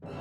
What's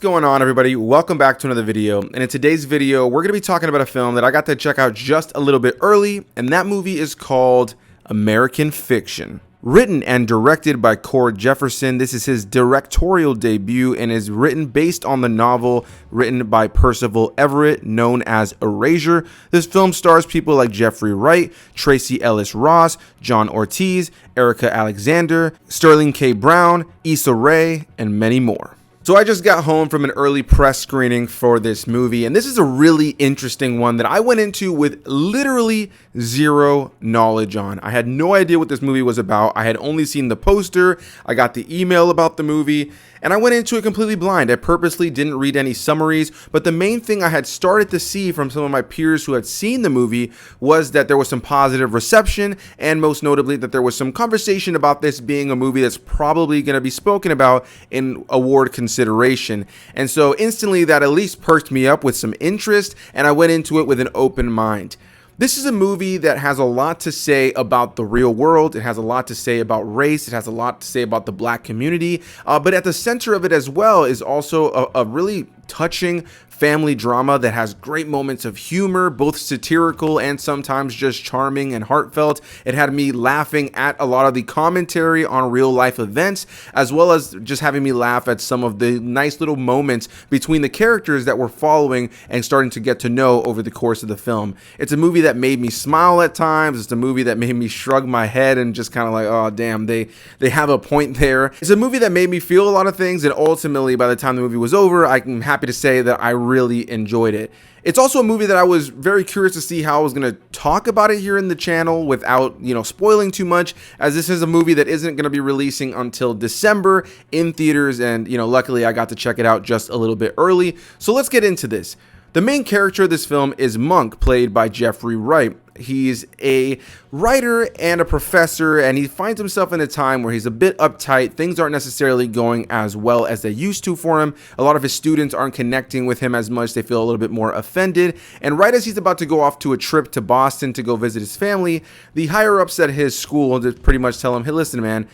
going on, everybody? Welcome back to another video, and in today's video we're going to be talking about a film that I got to check out just a little bit early, and that movie is called American Fiction. Written and directed by Jefferson, this is his directorial debut and is written based on the novel written by Percival Everett known as Erasure. This film stars people like Wright, Tracee Ellis Ross, John Ortiz, Erika Alexander, Sterling K. Brown, Issa Rae, and many more. So I just got home from an early press screening for this movie, and this is a really interesting one that I went into with literally zero knowledge on. I had no idea what this movie was about. I had only seen the poster, I got the email about the movie, and I went into it completely blind. I purposely didn't read any summaries, but the main thing I had started to see from some of my peers who had seen the movie was that there was some positive reception, and most notably that there was some conversation about this being a movie that's probably going to be spoken about in award consideration. And so instantly that at least perked me up with some interest, and I went into it with an open mind. This is a movie that has a lot to say about the real world. It has a lot to say about race. It has a lot to say about the black community. But at the center of it as well is also a really touching family drama that has great moments of humor, both satirical and sometimes just charming and heartfelt. It had me laughing at a lot of the commentary on real life events, as well as just having me laugh at some of the nice little moments between the characters that we're following and starting to get to know over the course of the film. It's a movie that made me smile at times. It's a movie that made me shrug my head and just kind of like, oh damn, they have a point there. It's a movie that made me feel a lot of things, and ultimately by the time the movie was over, I'm happy to say that I really enjoyed it. It's also a movie that I was very curious to see how I was going to talk about it here in the channel without, spoiling too much, as this is a movie that isn't going to be releasing until December in theaters, and luckily I got to check it out just a little bit early. So let's get into this. The main character of this film is Monk, played by Jeffrey Wright. He's a writer and a professor, and he finds himself in a time where he's a bit uptight. Things aren't necessarily going as well as they used to for him. A lot of his students aren't connecting with him as much. They feel a little bit more offended. And right as he's about to go off to a trip to Boston to go visit his family, the higher-ups at his school just pretty much tell him, hey, listen, man,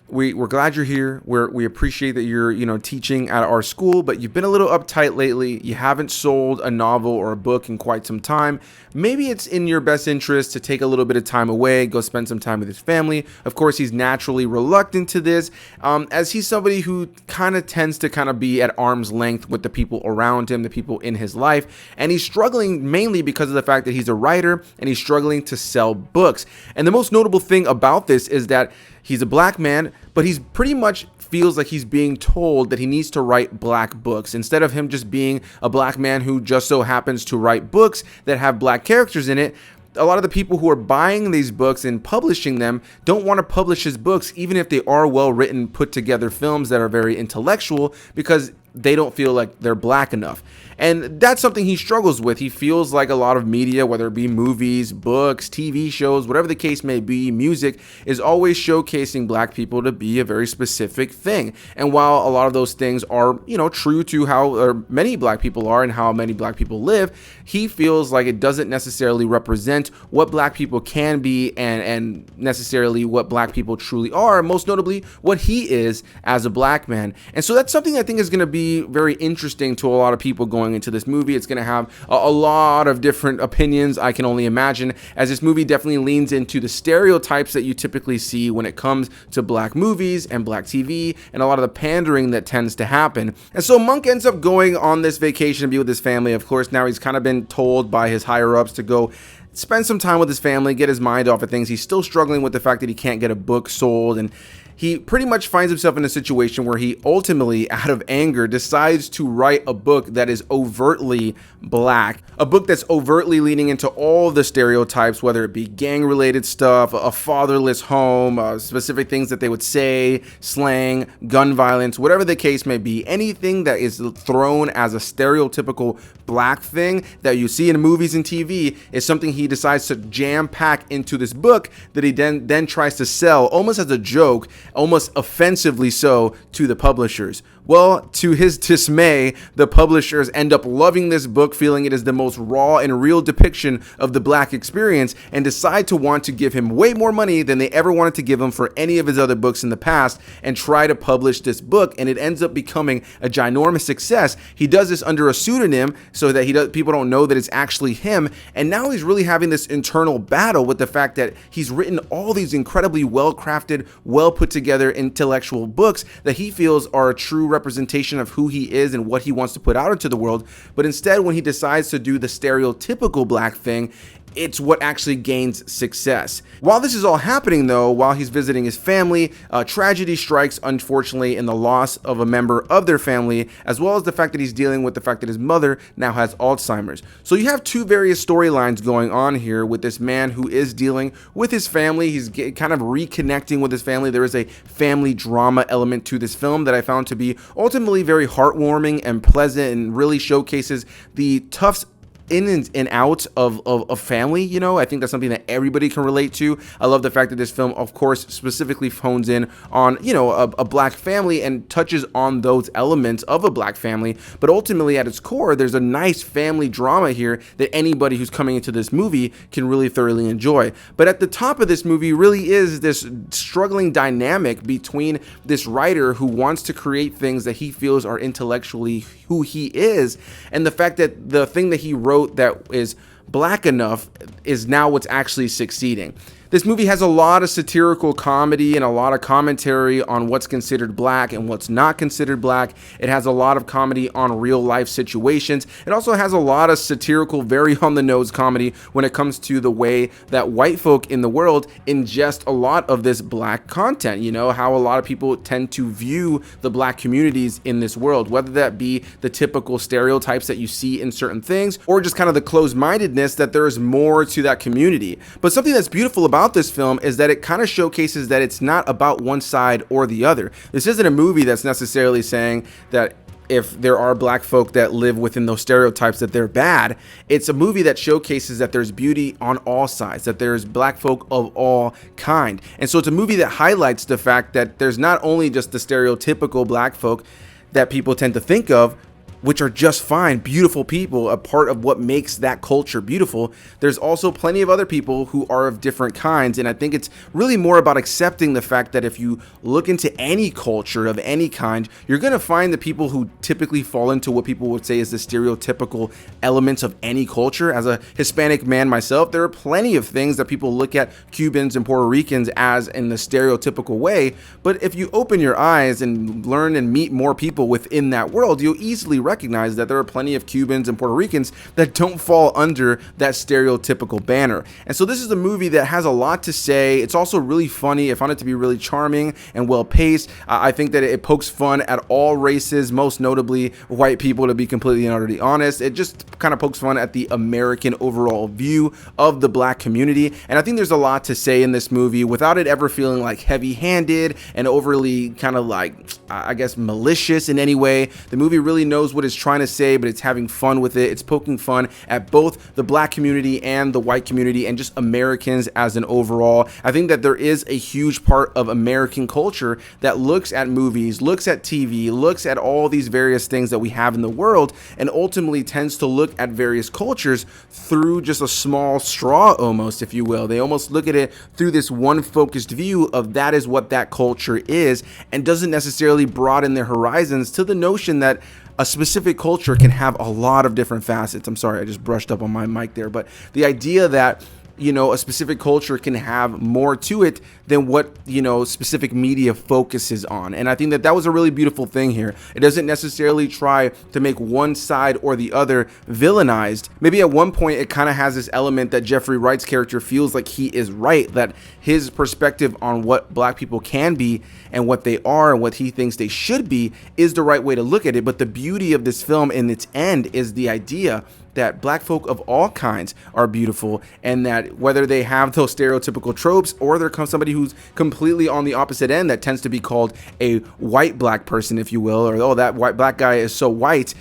we're glad you're here. We appreciate that you're teaching at our school, but you've been a little uptight lately. You haven't sold a novel or a book in quite some time. Maybe it's in your best interest to take a little bit of time away, go spend some time with his family. Of course, he's naturally reluctant to this, as he's somebody who kind of tends to be at arm's length with the people around him, the people in his life, and he's struggling mainly because of the fact that he's a writer and he's struggling to sell books. And the most notable thing about this is that he's a black man, but he's pretty much feels like he's being told that he needs to write black books instead of him just being a black man who just so happens to write books that have black characters in it. A lot of the people who are buying these books and publishing them don't want to publish his books, even if they are well written, put together films that are very intellectual, because they don't feel like they're black enough. And that's something he struggles with. He feels like a lot of media, whether it be movies, books, TV shows, whatever the case may be, music, is always showcasing black people to be a very specific thing. And while a lot of those things are, true to how many black people are and how many black people live, he feels like it doesn't necessarily represent what black people can be and necessarily what black people truly are, most notably what he is as a black man. And so that's something I think is going to be very interesting to a lot of people going into this movie. It's going to have a lot of different opinions, I can only imagine, as this movie definitely leans into the stereotypes that you typically see when it comes to black movies and black TV and a lot of the pandering that tends to happen. And so Monk ends up going on this vacation to be with his family. Of course, now he's kind of been told by his higher-ups to go spend some time with his family, get his mind off of things. He's still struggling with the fact that he can't get a book sold, and he pretty much finds himself in a situation where he ultimately, out of anger, decides to write a book that is overtly black, a book that's overtly leaning into all the stereotypes, whether it be gang-related stuff, a fatherless home, specific things that they would say, slang, gun violence, whatever the case may be. Anything that is thrown as a stereotypical black thing that you see in movies and TV is something he decides to jam-pack into this book that he then tries to sell almost as a joke, almost offensively so to the publishers. Well, to his dismay, the publishers end up loving this book, feeling it is the most raw and real depiction of the Black experience, and decide to want to give him way more money than they ever wanted to give him for any of his other books in the past, and try to publish this book, and it ends up becoming a ginormous success. He does this under a pseudonym so that people don't know that it's actually him, and now he's really having this internal battle with the fact that he's written all these incredibly well-crafted, well-put-together intellectual books that he feels are a true representation of who he is and what he wants to put out into the world. But instead, when he decides to do the stereotypical Black thing, it's what actually gains success. While this is all happening, though, while he's visiting his family, tragedy strikes, unfortunately, in the loss of a member of their family, as well as the fact that he's dealing with the fact that his mother now has Alzheimer's. So you have two various storylines going on here with this man who is dealing with his family. He's kind of reconnecting with his family. There is a family drama element to this film that I found to be ultimately very heartwarming and pleasant, and really showcases the tough in and out of family. You know, I think that's something that everybody can relate to. I love the fact that this film, of course, specifically hones in on, you know, a Black family and touches on those elements of a Black family. But ultimately, at its core, there's a nice family drama here that anybody who's coming into this movie can really thoroughly enjoy. But at the top of this movie really is this struggling dynamic between this writer who wants to create things that he feels are intellectually who he is, and the fact that the thing that he wrote that is Black enough is now what's actually succeeding. This movie has a lot of satirical comedy and a lot of commentary on what's considered Black and what's not considered Black. It has a lot of comedy on real life situations. It also has a lot of satirical, very on the nose comedy when it comes to the way that white folk in the world ingest a lot of this Black content. You know, how a lot of people tend to view the Black communities in this world, whether that be the typical stereotypes that you see in certain things, or just kind of the closed-mindedness that there is more to that community. But something that's beautiful about this film is that it kind of showcases that it's not about one side or the other. This isn't a movie that's necessarily saying that if there are Black folk that live within those stereotypes that they're bad. It's a movie that showcases that there's beauty on all sides, that there's Black folk of all kind. And so it's a movie that highlights the fact that there's not only just the stereotypical Black folk that people tend to think of, which are just fine, beautiful people, a part of what makes that culture beautiful. There's also plenty of other people who are of different kinds, and I think it's really more about accepting the fact that if you look into any culture of any kind, you're going to find the people who typically fall into what people would say is the stereotypical elements of any culture. As a Hispanic man myself, there are plenty of things that people look at Cubans and Puerto Ricans as in the stereotypical way, but if you open your eyes and learn and meet more people within that world, you'll easily recognize that there are plenty of Cubans and Puerto Ricans that don't fall under that stereotypical banner. And so this is a movie that has a lot to say. It's also really funny. I found it to be really charming and well paced. I think that it pokes fun at all races, most notably white people, to be completely and utterly honest. It just kind of pokes fun at the American overall view of the Black community. And I think there's a lot to say in this movie without it ever feeling like heavy-handed and overly kind of like, I guess, malicious in any way. The movie really knows what it's trying to say, but it's having fun with it. It's poking fun at both the Black community and the white community and just Americans as an overall. I think that there is a huge part of American culture that looks at movies, looks at TV, looks at all these various things that we have in the world, and ultimately tends to look at various cultures through just a small straw almost, if you will. They almost look at it through this one focused view of that is what that culture is, and doesn't necessarily broaden their horizons to the notion that a specific culture can have a lot of different facets. I'm sorry, I just brushed up on my mic there, but the idea that, you know, a specific culture can have more to it than what, you know, specific media focuses on. And I think that that was a really beautiful thing here. It doesn't necessarily try to make one side or the other villainized. Maybe at one point it kind of has this element that Jeffrey Wright's character feels like he is right, that his perspective on what Black people can be and what they are and what he thinks they should be is the right way to look at it. But the beauty of this film in its end is the idea that Black folk of all kinds are beautiful, and that whether they have those stereotypical tropes or there comes somebody who's completely on the opposite end that tends to be called a white Black person, if you will, or oh, that white Black guy is so white,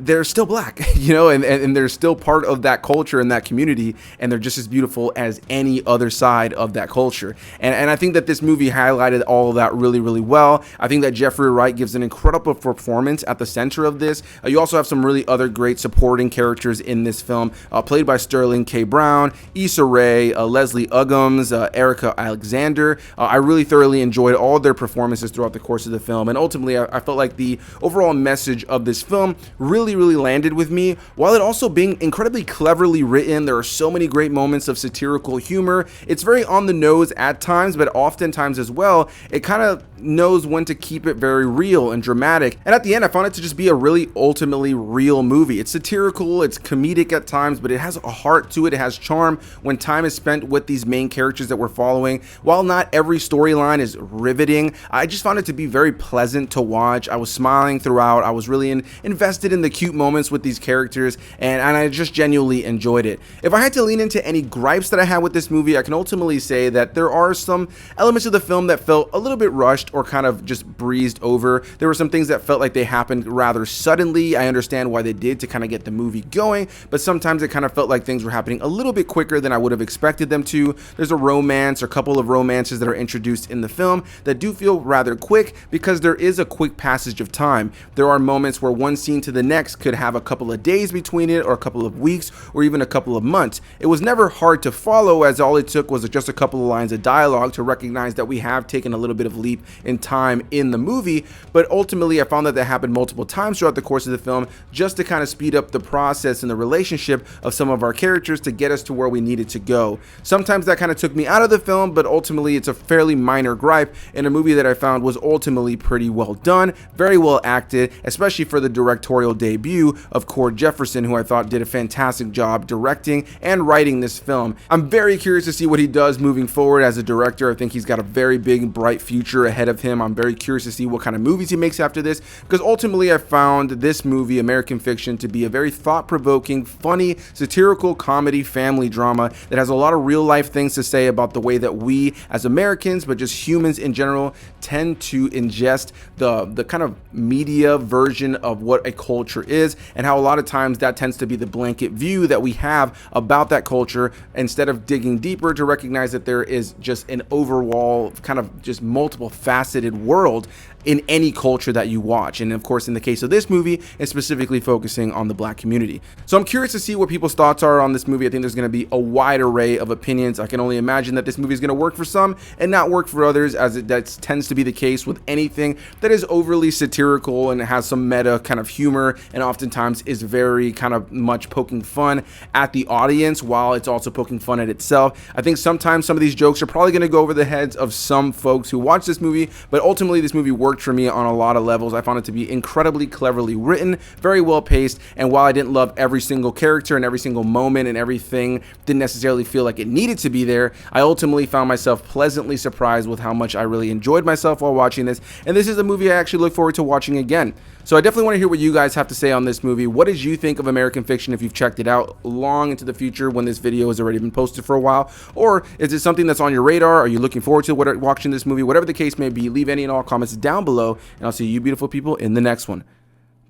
they're still black, you know, and they're still part of that culture and that community, and they're just as beautiful as any other side of that culture. And I think that this movie highlighted all of that really, really well. I think that Jeffrey Wright gives an incredible performance at the center of this. You also have some really other great supporting characters in this film, played by Sterling K. Brown, Issa Rae, Leslie Uggams, Erika Alexander. I really thoroughly enjoyed all their performances throughout the course of the film, and ultimately I felt like the overall message of this film really landed with me, while it also being incredibly cleverly written. There are so many great moments of satirical humor. It's very on the nose at times, but oftentimes as well, it kind of knows when to keep it very real and dramatic. And at the end, I found it to just be a really ultimately real movie. It's satirical, it's comedic at times, but it has a heart to it. It has charm when time is spent with these main characters that we're following. While not every storyline is riveting, I just found it to be very pleasant to watch. I was smiling throughout. I was really invested in the cute moments with these characters, and I just genuinely enjoyed it. If I had to lean into any gripes that I had with this movie, I can ultimately say that there are some elements of the film that felt a little bit rushed or kind of just breezed over. There were some things that felt like they happened rather suddenly. I understand why they did to kind of get the movie going, but sometimes it kind of felt like things were happening a little bit quicker than I would have expected them to. There's a romance or couple of romances that are introduced in the film that do feel rather quick because there is a quick passage of time. There are moments where one scene to the next could have a couple of days between it, or a couple of weeks, or even a couple of months. It was never hard to follow, as all it took was just a couple of lines of dialogue to recognize that we have taken a little bit of leap in time in the movie. But ultimately, I found that happened multiple times throughout the course of the film, just to kind of speed up the process and the relationship of some of our characters to get us to where we needed to go. Sometimes that kind of took me out of the film, but ultimately it's a fairly minor gripe in a movie that I found was ultimately pretty well done, very well acted, especially for the directorial debut of Jefferson, who I thought did a fantastic job directing and writing this film. I'm very curious to see what he does moving forward as a director. I think he's got a very big, bright future ahead of him. I'm very curious to see what kind of movies he makes after this, because ultimately I found this movie, American Fiction, to be a very thought-provoking, funny, satirical comedy family drama that has a lot of real-life things to say about the way that we as Americans, but just humans in general, tend to ingest the kind of media version of what a culture is, and how a lot of times that tends to be the blanket view that we have about that culture, instead of digging deeper to recognize that there is just an overall kind of just multiple faceted world in any culture that you watch. And of course, in the case of this movie, it's specifically focusing on the black community. So I'm curious to see what people's thoughts are on this movie. I think there's going to be a wide array of opinions. I can only imagine that this movie is going to work for some and not work for others, as that tends to be the case with anything that is overly satirical and has some meta kind of humor, and oftentimes is very kind of much poking fun at the audience while it's also poking fun at itself. I think sometimes some of these jokes are probably going to go over the heads of some folks who watch this movie, but ultimately this movie worked for me on a lot of levels. I found it to be incredibly cleverly written, very well paced, and while I didn't love every single character and every single moment and everything didn't necessarily feel like it needed to be there, I ultimately found myself pleasantly surprised with how much I really enjoyed myself while watching this, and this is a movie I actually look forward to watching again. So I definitely want to hear what you guys have to say on this movie. What did you think of American Fiction if you've checked it out long into the future when this video has already been posted for a while? Or is it something that's on your radar? Are you looking forward to watching this movie? Whatever the case may be, leave any and all comments down below, and I'll see you beautiful people in the next one.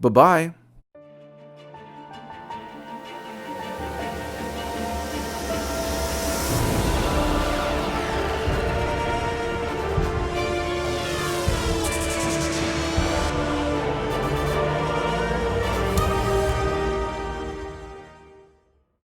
Bye-bye.